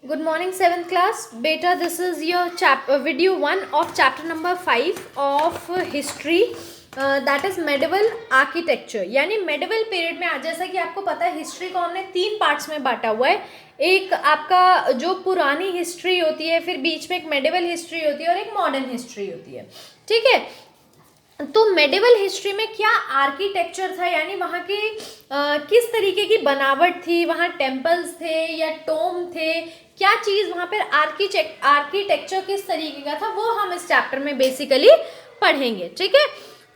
Good morning, 7th class. Beta, this is your video 1 of chapter number 5 of history. That is medieval architecture. यानी medieval period में, जैसा कि आपको पता है, हिस्ट्री को हमने 3 पार्ट्स में बांटा हुआ है. एक आपका जो पुरानी हिस्ट्री होती है, फिर बीच में एक medieval हिस्ट्री होती है और एक मॉडर्न हिस्ट्री होती है. ठीक है. तो मेडिवल हिस्ट्री में क्या आर्किटेक्चर था, यानी वहाँ की किस तरीके की बनावट थी, वहाँ टेम्पल्स थे या टोम थे, क्या चीज़ वहाँ पर आर्किटेक्चर किस तरीके का था, वो हम इस चैप्टर में बेसिकली पढ़ेंगे. ठीक है.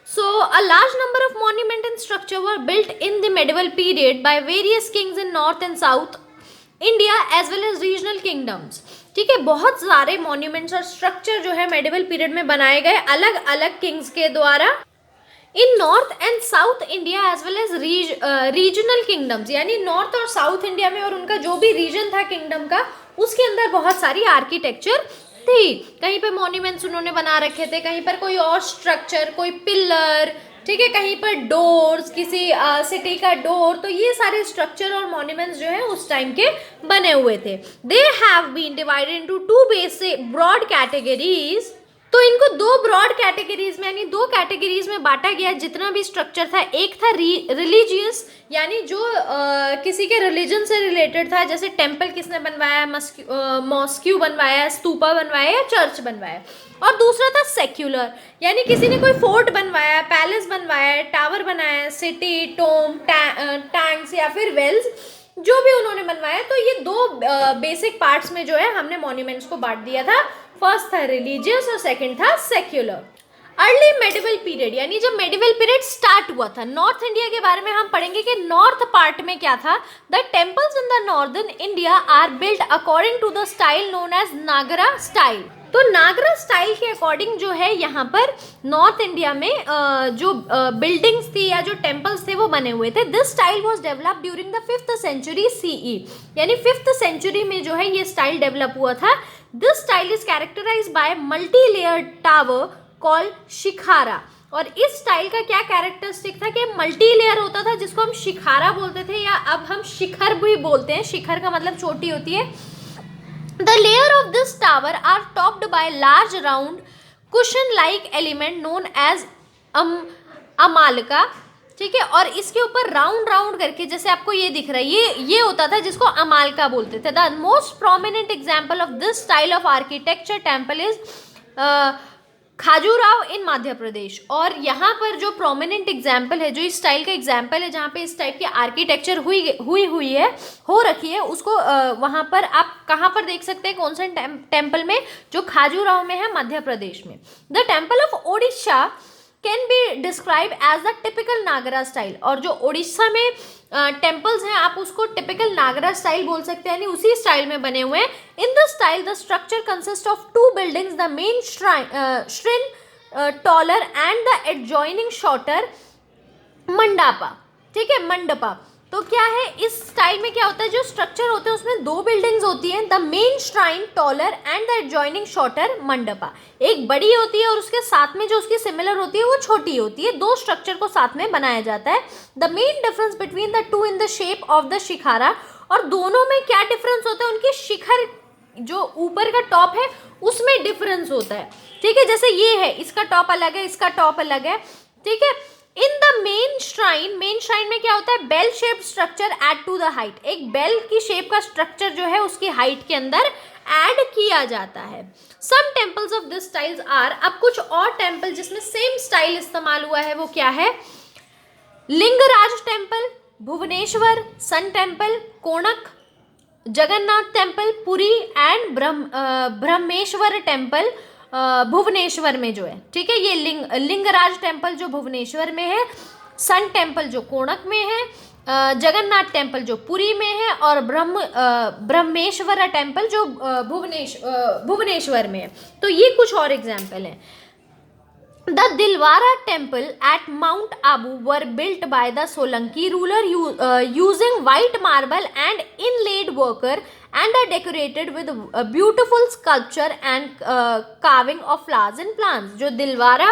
So a large number of monument and structure were built in the medieval period by various kings in north and south India as well as regional kingdoms. ठीक है. बहुत सारे मॉन्यूमेंट्स और स्ट्रक्चर जो है मेडिवल पीरियड में बनाए गए अलग अलग किंग्स के द्वारा in north and south India as well as regional kingdoms, यानी नॉर्थ और साउथ इंडिया में और उनका जो भी रीजन था किंगडम का, उसके अंदर बहुत सारी आर्किटेक्चर थी. कहीं पे मॉन्यूमेंट्स उन्होंने बना रखे थे, कहीं पर कोई और स्ट्रक्चर, कोई पिलर, ठीक है, कहीं पर डोर्स, किसी सिटी का डोर. तो ये सारे स्ट्रक्चर और मॉन्यूमेंट्स जो है उस टाइम के बने हुए थे. They have been divided into 2 basic broad categories. तो इनको 2 ब्रॉड कैटेगरीज में, यानी 2 कैटेगरीज में बांटा गया जितना भी स्ट्रक्चर था. एक था रिलीजियस, यानी जो किसी के रिलीजन से रिलेटेड था, जैसे टेम्पल किसने बनवाया, मॉस्क्यू बनवाया, स्तूपा बनवाया या चर्च बनवाया. और दूसरा था सेक्युलर, यानी किसी ने कोई फोर्ट बनवाया, पैलेस बनवाया, टावर बनाया, सिटी, टोम, टैंक्स या फिर वेल्स, जो भी उन्होंने बनवाया. तो ये 2 बेसिक पार्ट्स में जो है हमने मॉन्यूमेंट्स को बांट दिया था. फर्स्ट था रिलीजियस और सेकंड था सेक्युलर. अर्ली मेडिवल पीरियड, यानी जब मेडिवल पीरियड स्टार्ट हुआ था, नॉर्थ इंडिया के बारे में हम पढ़ेंगे कि नॉर्थ पार्ट में क्या था. The temples in the northern India are built according to the style known as Nagara style. तो नागरा स्टाइल के अकॉर्डिंग जो है यहाँ पर नॉर्थ इंडिया में जो बिल्डिंग्स थी या जो टेम्पल्स थे वो बने हुए थे. This style was develop during the 5th century CE, यानी 5th सेंचुरी में जो है ये स्टाइल डेवलप हुआ था. This style is characterised by multi layered tower called shikhara. और इस स्टाइल का क्या कैरेक्टरिस्टिक था कि मल्टी लेयर होता था, जिसको हम शिखारा बोलते थे, या अब हम शिखर भी बोलते हैं. शिखर का मतलब चोटी होती है. The layer of this tower are topped by large round cushion-like element known as अमालका. ठीक है. और इसके ऊपर राउंड करके, जैसे आपको ये दिख रहा है, ये होता था जिसको अमालका बोलते थे. The most prominent example of this style of architecture temple is Khajuraho in Madhya Pradesh. और यहाँ पर जो प्रोमिनेंट एग्जाम्पल है, जो इस स्टाइल का एग्जाम्पल है, जहाँ पे इस टाइप की आर्किटेक्चर हो रखी है, उसको वहाँ पर आप कहाँ पर देख सकते हैं, कौन से टेम्पल में, जो खाजूराव में है मध्य प्रदेश में. The temple of Odisha can be describe as the typical Nagara style. और जो ओडिशा में टेम्पल्स हैं, आप उसको टिपिकल नागरा स्टाइल बोल सकते हैं, यानी उसी स्टाइल में बने हुए हैं. In the style the structure consist of 2 buildings, the main shrine taller and the adjoining shorter mandapa. ठीक है, मंडपा. तो क्या है, इस स्टाइल में क्या होता है, जो स्ट्रक्चर होते हैं उसमें 2 बिल्डिंग्स होती हैं, the main shrine taller and the adjoining shorter mandapa. एक बड़ी होती है और उसके साथ में जो उसकी सिमिलर होती है वो छोटी होती है. 2 स्ट्रक्चर को साथ में बनाया जाता है. The main difference between the 2 in the shape of the shikhara. और दोनों में क्या डिफरेंस होता है, उनकी शिखर जो ऊपर का टॉप है उसमें डिफरेंस होता है. ठीक है, जैसे ये है, इसका टॉप अलग है, इसका टॉप अलग है. ठीक है. इन द मेन श्राइन में क्या होता है, bell shape structure add to the height. एक बेल की शेप का स्ट्रक्चर जो है उसकी हाइट के अंदर ऐड किया जाता है. Some temples of this styles are, अब कुछ और टेम्पल जिसमें सेम स्टाइल इस्तेमाल हुआ है वो क्या है, Lingaraj temple, Bhubaneswar sun temple, Konark, Jagannath temple Puri and Brahmeswar temple Bhubaneswar में जो है. ठीक है, ये लिंगराज टेम्पल जो भुवनेश्वर में है, सन टेम्पल जो कोणक में है, जगन्नाथ टेम्पल जो पुरी में है, और ब्रह्मेश्वर टेम्पल जो भुवनेश्वर में है. तो ये कुछ और एग्जाम्पल हैं. The Dilwara temple at Mount Abu were built by the Solanki ruler using white marble and inlaid worker and are decorated with a beautiful sculpture and carving of flowers and plants. जो Dilwara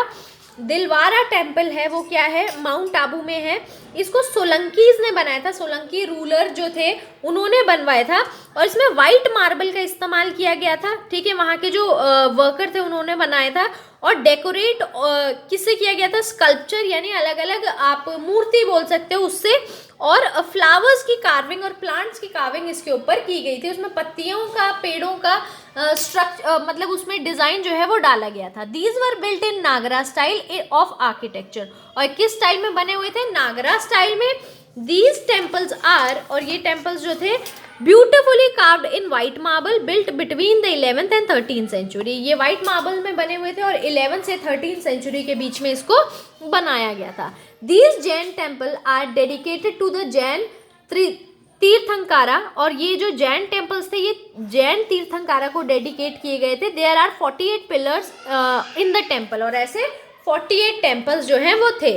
Dilwara temple है वो क्या है, mount Abu में है। इसको सोलंकीज ने बनाया था, सोलंकी रूलर जो थे उन्होंने बनवाया था, और इसमें वाइट मार्बल का इस्तेमाल किया गया था, ठीक है। वहाँ के जो वर्कर थे उन्होंने बनाया था, और डेकोरेट किससे किया गया था, स्कल्पचर यानी अलग अलग आप मूर्ति बोल सकते हो उससे, और फ्लावर्स की कार्विंग और प्लांट्स की कार्विंग इसके ऊपर की गई थी। उसमें पत्तियों का, पेड़ों का स्ट्रक्चर मतलब उसमें डिजाइन जो है वो डाला गया था। These were built in Nagara style of architecture, और किस स्टाइल में बने हुए थे, नागरा स्टाइल में। दीज टेम्पल्स आर, और ये टेम्पल्स जो थे beautifully carved in white marble built between the 11th and 13th century. ये व्हाइट मार्बल में बने हुए थे और 11th से 13th सेंचुरी के बीच में इसको बनाया गया था। These Jain temple are dedicated to the Jain Tirthankara, और ये जो जैन टेम्पल्स थे ये जैन तीर्थंकारा को डेडिकेट किए गए थे। There are 48 pillars in the temple, और ऐसे 48 टेम्पल्स जो हैं वो थे।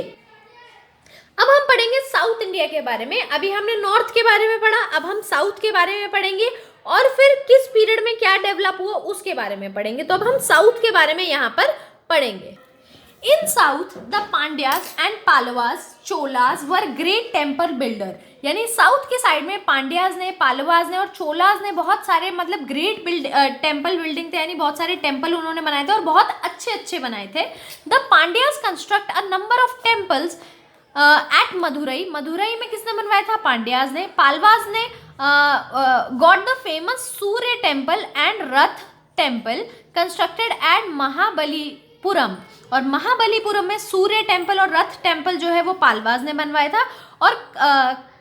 अब हम पढ़ेंगे साउथ इंडिया के बारे में। अभी हमने नॉर्थ के बारे में पढ़ा, अब हम साउथ के बारे में पढ़ेंगे, और फिर किस पीरियड में क्या डेवलप हुआ उसके बारे में पढ़ेंगे। तो अब हम साउथ के बारे में यहाँ पर पढ़ेंगे। In south the Pandyas and Pallavas Cholas were great temple builder, यानी साउथ के साइड में पांड्यास ने, पालवास ने और चोलास ने बहुत सारे मतलब ग्रेट टेम्पल बिल्डिंग थे, यानी बहुत सारे टेम्पल उन्होंने बनाए थे और बहुत अच्छे अच्छे बनाए थे। The Pandyas construct a number of temples at Madurai, Madurai में किसने बनवाया था, पांड्यास ने। पालवास ने got the famous Surya temple and Ratha temple constructed at Mahabalipuram, और महाबलीपुरम में सूर्य टेम्पल और रथ टेम्पल जो है वो पालवास ने बनवाया था। और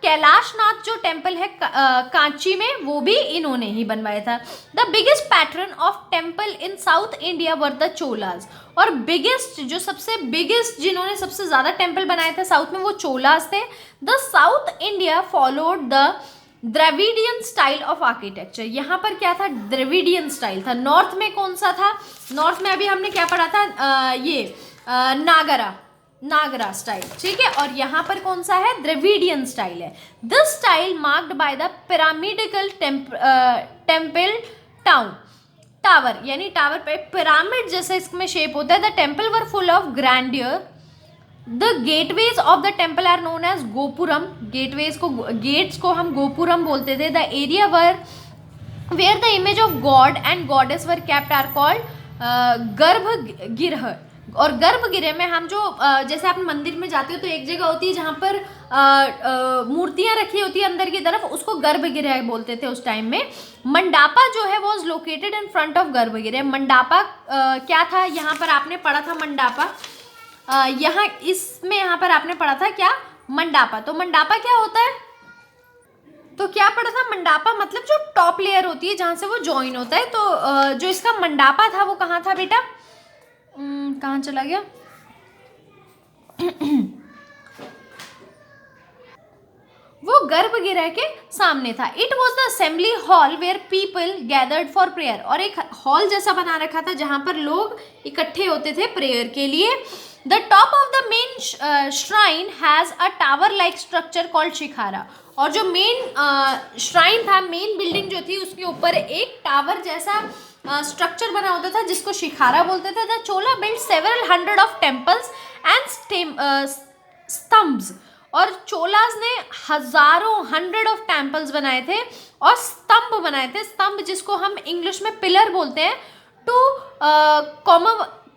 कैलाशनाथ जो टेम्पल है कांची में, वो भी इन्होंने ही बनवाया था। The biggest pattern of temple in south India were the Cholas, और बिगेस्ट जो सबसे बिगेस्ट जिन्होंने सबसे ज्यादा टेम्पल बनाए थे साउथ में वो चोलास थे। The south India followed the Dravidian style of architecture, यहाँ पर क्या था, द्रविडियन स्टाइल था। नॉर्थ में कौन सा था, नॉर्थ में अभी हमने क्या पढ़ा था, नागरा स्टाइल, ठीक है। और यहाँ पर कौन सा है, द्रविडियन स्टाइल है। This style marked by the pyramidical temple tower, यानी टावर पे पिरामिड जैसे इसमें शेप होता है। The temple were full of grandeur. The gateways of the temple are known as gopuram, gates को हम गोपुरम बोलते थे। The area where the image of god and goddess were kept are called garbhagriha, और गर्भगृह में हम जो जैसे आप मंदिर में जाते हो तो एक जगह होती है जहाँ पर मूर्तियां रखी होती है अंदर की तरफ, उसको गर्भगृह बोलते थे उस टाइम में। मंडापा जो है was located in front of गर्भगृह। मंडापा क्या था, यहाँ पर आपने पढ़ा था मंडापा, यहाँ पर आपने पढ़ा था क्या, मंडापा। तो मंडापा क्या होता है, तो क्या पढ़ा था, मंडापा मतलब जो टॉप लेयर होती है जहाँ से वो ज्वाइन होता है। तो जो इसका मंडापा था वो कहाँ था बेटा, कहाँ चला गया वो गर्भगृह के सामने था। It was the assembly hall where people gathered for prayer, और एक हॉल जैसा बना रखा था जहां पर लोग इकट्ठे होते थे प्रेयर के लिए। The top of the main shrine has a tower like structure called shikhara, और जो मेन श्राइन था, मेन बिल्डिंग जो थी उसके ऊपर एक टावर जैसा स्ट्रक्चर बना होता था जिसको शिखारा बोलते थे। The Chola build several hundred of temples and stambhas, और चोलास ने हजारों हंड्रेड ऑफ टेम्पल्स बनाए थे और स्तंभ बनाए थे। स्तंभ जिसको हम इंग्लिश में पिलर बोलते हैं, to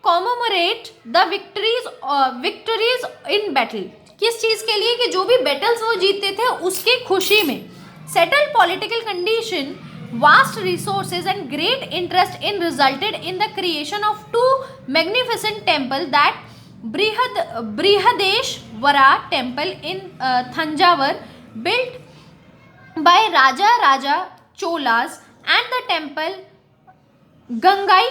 commemorate the victories in battle, किस चीज के लिए, कि जो भी बैटल्स वो जीतते थे उसकी खुशी में। Settled political condition, vast resources and great interest in resulted in the creation of two magnificent temple, that Brihadeshwara temple in Thanjavur built by Raja Cholas, and the temple Gangai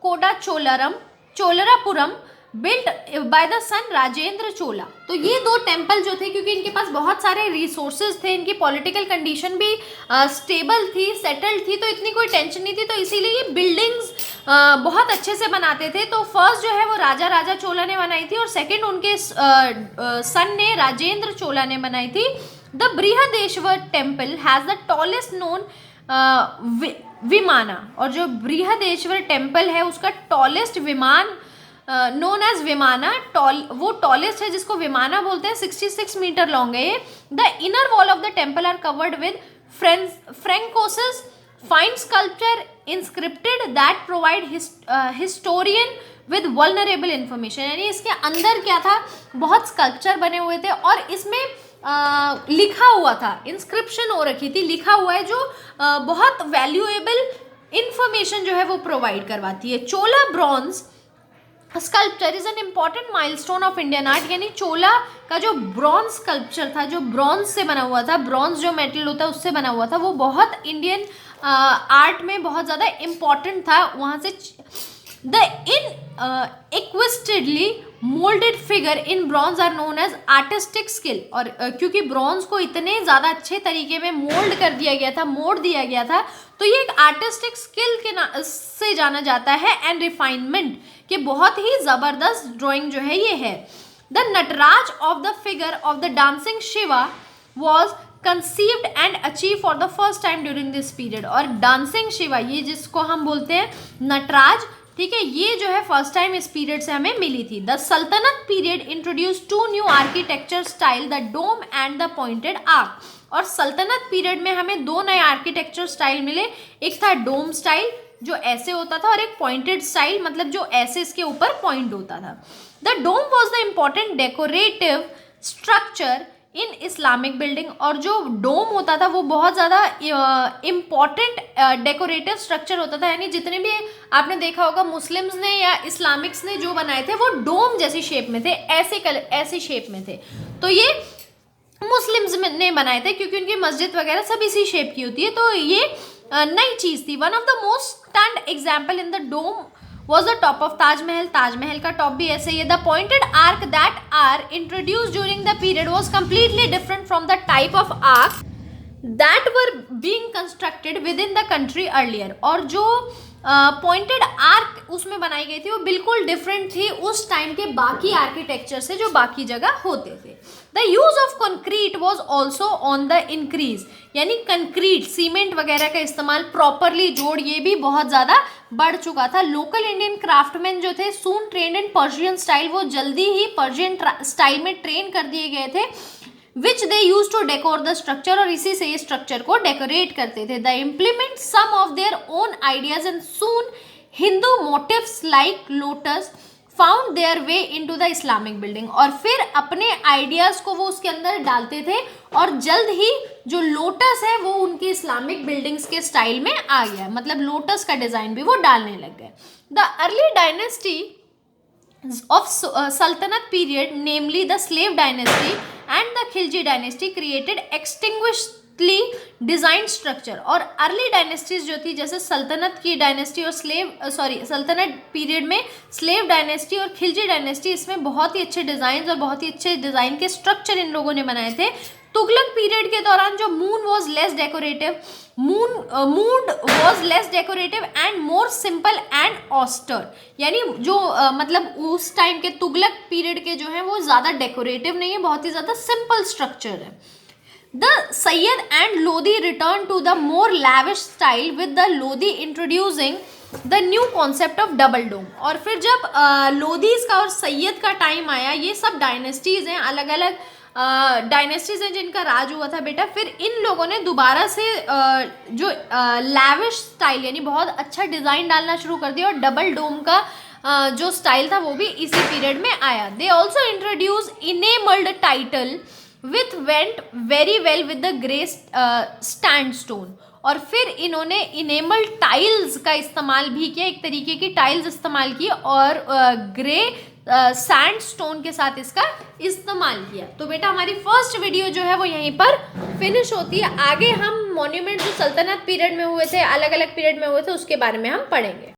Koda Cholarapuram built by the son Rajendra Chola. तो ये दो temple जो थे, क्योंकि इनके पास बहुत सारे resources थे, इनकी पॉलिटिकल कंडीशन भी स्टेबल थी, सेटल्ड थी, तो इतनी कोई टेंशन नहीं थी, तो इसीलिए ये बिल्डिंग्स बहुत अच्छे से बनाते थे। तो फर्स्ट जो है वो राजा चोला ने बनाई थी, और सेकंड उनके सन ने, राजेंद्र चोला ने बनाई थी। The Brihadeeswara temple has the tallest known vimana, और जो बृहदेश्वर टेम्पल है उसका टॉलेस्ट विमान नोन एज विमाना, वो टॉलेस्ट है जिसको विमाना बोलते हैं, 66 मीटर लॉन्ग है ये। The inner wall of the temple are covered with frescoes fine sculpture inscripted that provide historian with vulnerable information. यानी इसके अंदर क्या था, बहुत स्कल्पचर बने हुए थे और इसमें लिखा हुआ था, इंस्क्रिप्शन हो रखी थी, लिखा हुआ है जो बहुत वैल्यूएबल इंफॉर्मेशन जो है वो प्रोवाइड करवाती है। Chola bronze sculpture is an important milestone of Indian art. यानी चोला का जो ब्रॉन्ज स्कल्पचर था, जो ब्रॉन्ज से बना हुआ था, ब्रॉन्ज जो मेटल होता है उससे बना हुआ था, वो बहुत इंडियन आर्ट में बहुत ज़्यादा इम्पॉर्टेंट था। वहाँ से the exquisitely moulded figure in bronze are known as artistic skill. और क्योंकि ब्रॉन्ज को इतने ज़्यादा अच्छे तरीके में मोल्ड कर दिया गया था, मोड़ दिया गया था, तो ये एक आर्टिस्टिक स्किल के से जाना जाता है एंड रिफाइनमेंट, कि बहुत ही ज़बरदस्त ड्राइंग जो है ये है। The Nataraja of the figure of the dancing Shiva was conceived and achieve for the first time during this period. और डांसिंग शिवा, ये जिसको हम बोलते हैं नटराज, ठीक है, ये जो है फर्स्ट टाइम इस पीरियड से हमें मिली थी। The Sultanate period introduce 2 new architecture style, the dome and the pointed arch. और सल्तनत पीरियड में हमें 2 नए आर्किटेक्चर स्टाइल मिले, एक था डोम स्टाइल जो ऐसे होता था और एक पॉइंटेड स्टाइल, मतलब जो ऐसे इसके ऊपर पॉइंट होता था। The dome was the important decorative structure in Islamic building. और जो डोम होता था वो बहुत ज़्यादा इम्पॉर्टेंट डेकोरेटिव स्ट्रक्चर होता था। यानी जितने भी आपने देखा होगा मुस्लिम्स ने या इस्लामिक्स ने जो बनाए थे वो डोम जैसी शेप में थे, ऐसे शेप में थे। तो ये मुस्लिम्स ने बनाए थे क्योंकि उनकी मस्जिद वगैरह सब इसी शेप की होती है, तो ये नई चीज़ थी। One of the most stunned example in the dome was the top of Taj Mahal. Taj Mahal का टॉप भी ऐसे ही है। The pointed arch that are introduce during the period was completely different from the type of arch that were being constructed within the country earlier. और जो pointed arc उसमें बनाई गई थी वो बिल्कुल डिफरेंट थी उस टाइम के बाकी आर्किटेक्चर से जो बाकी जगह होते थे। The use of concrete was also on the increase. यानी कंक्रीट, सीमेंट वगैरह का इस्तेमाल, प्रॉपरली जोड़, ये भी बहुत ज़्यादा बढ़ चुका था। लोकल इंडियन क्राफ्टमैन जो थे soon trained in Persian style, वो जल्दी ही पर्शियन स्टाइल में ट्रेन कर दिए गए थे, which they use to decor the structure. और इसी से ये स्ट्रक्चर को डेकोरेट करते थे। The implement some of their own ideas and soon Hindu motifs like lotus found their way into the Islamic building. और फिर अपने आइडियाज़ को वो उसके अंदर डालते थे और जल्द ही जो लोटस है वो उनकी इस्लामिक बिल्डिंग्स के स्टाइल में आ गया, मतलब लोटस का डिज़ाइन भी वो डालने लग गए। The early dynasty of Sultanate period, namely the slave dynasty and the Khilji dynasty, created extinguishedly designed structure। और अर्ली डायनेस्टीज जो थी, जैसे सल्तनत की डायनेस्टी और सल्तनत पीरियड में स्लेव डायनेस्टी और खिलजी डायनेस्टी, इसमें बहुत ही अच्छे डिज़ाइन और बहुत ही अच्छे डिज़ाइन के स्ट्रक्चर इन लोगों ने बनाए थे। तुगलक पीरियड के दौरान जो moon was less decorative, mood was less decorative and more simple and austere. यानी जो मतलब उस टाइम के तुगलक पीरियड के जो हैं वो ज़्यादा डेकोरेटिव नहीं है, बहुत ही ज़्यादा सिंपल स्ट्रक्चर है। The Sayyid and Lodi return to the more lavish style with the Lodi introducing the new concept of double dome. और फिर जब लोधीज का और सैयद का टाइम आया, ये सब डायनेस्टीज़ हैं, अलग अलग डायनेस्टीज हैं जिनका राज हुआ था बेटा, फिर इन लोगों ने दोबारा से जो लैविश स्टाइल यानी बहुत अच्छा डिज़ाइन डालना शुरू कर दिया और डबल डोम का जो स्टाइल था वो भी इसी पीरियड में आया। They also introduce enamelled tiles with went very well with the grey sandstone. और फिर इन्होंने इनेमल टाइल्स का इस्तेमाल भी किया, एक तरीके की टाइल्स इस्तेमाल की और ग्रे सैंडस्टोन के साथ इसका इस्तेमाल किया। तो बेटा हमारी फर्स्ट वीडियो जो है वो यहीं पर फिनिश होती है। आगे हम मॉन्यूमेंट जो सल्तनत पीरियड में हुए थे, अलग अलग पीरियड में हुए थे, उसके बारे में हम पढ़ेंगे।